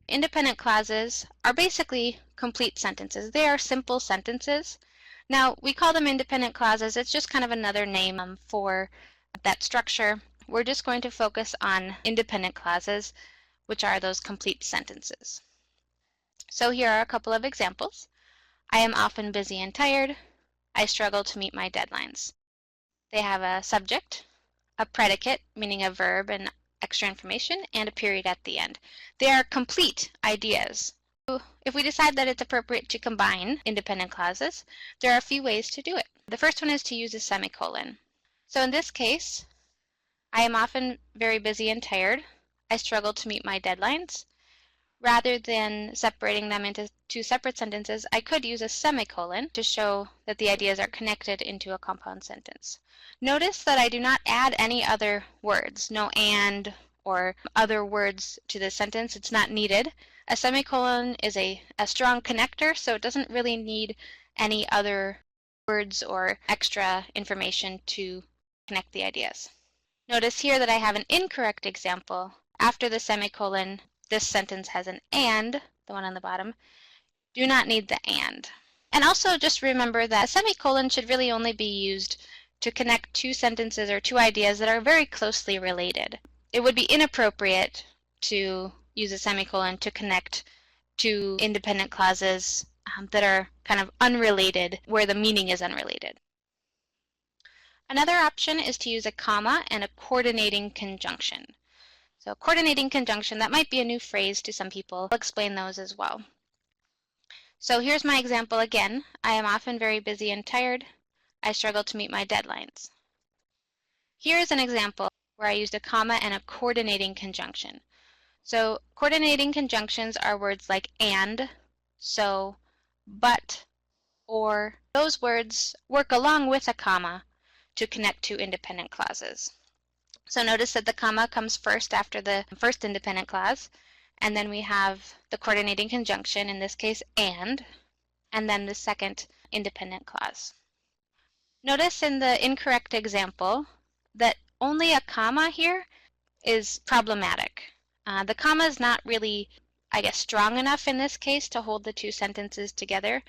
Independent clauses are basically complete sentences. They are simple sentences. Now, we call them independent clauses. It's just kind of another name for that structure. We're just going to focus on independent clauses, which are those complete sentences. So here are a couple of examples. I am often busy and tired. I struggle to meet my deadlines. They have a subject, a predicate, meaning a verb and extra information, and a period at the end. They are complete ideas. If we decide that it's appropriate to combine independent clauses, there are a few ways to do it. The first one is to use a semicolon. So in this case, I am often very busy and tired. I struggle to meet my deadlines. Rather than separating them into two separate sentences, I could use a semicolon to show that the ideas are connected into a compound sentence. Notice that I do not add any other words, no and or other words to the sentence. It's not needed. A semicolon is a strong connector, so it doesn't really need any other words or extra information to connect the ideas. Notice here that I have an incorrect example. After the semicolon, this sentence has an and, the one on the bottom. Do not need the and. And also just remember that a semicolon should really only be used to connect two sentences or two ideas that are very closely related. It would be inappropriate to use a semicolon to connect two independent clauses that are kind of unrelated, where the meaning is unrelated. Another option is to use a comma and a coordinating conjunction. So coordinating conjunction, that might be a new phrase to some people. I'll explain those as well. So here's my example again. I am often very busy and tired. I struggle to meet my deadlines. Here's an example where I used a comma and a coordinating conjunction. So coordinating conjunctions are words like and, so, but, or. Those words work along with a comma to connect two independent clauses. So notice that the comma comes first after the first independent clause, and then we have the coordinating conjunction, in this case and then the second independent clause. Notice in the incorrect example that only a comma here is problematic. The comma is not really, I guess, strong enough in this case to hold the two sentences together.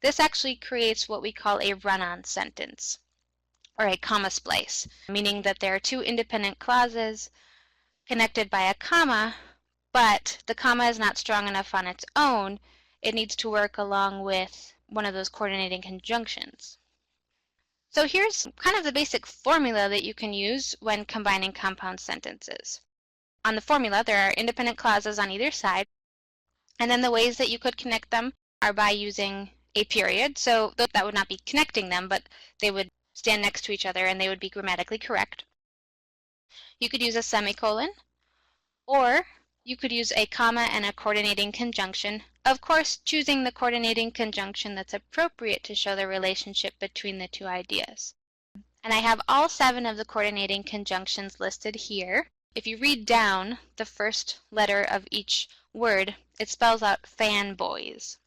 This actually creates what we call a run-on sentence, or a comma splice, meaning that there are two independent clauses connected by a comma, but the comma is not strong enough on its own. It needs to work along with one of those coordinating conjunctions. So here's kind of the basic formula that you can use when combining compound sentences. On the formula, there are independent clauses on either side, and then the ways that you could connect them are by using a period. So that would not be connecting them, but they would stand next to each other and they would be grammatically correct. You could use a semicolon, or you could use a comma and a coordinating conjunction, of course choosing the coordinating conjunction that's appropriate to show the relationship between the two ideas. And I have all 7 of the coordinating conjunctions listed here. If you read down the first letter of each word, it spells out fanboys.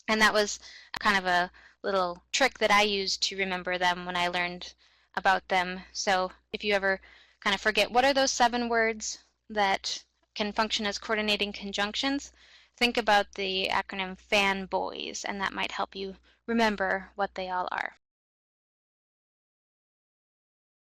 And that was kind of a little trick that I used to remember them when I learned about them. So if you ever kind of forget what are those 7 words that can function as coordinating conjunctions, think about the acronym FANBOYS, and that might help you remember what they all are.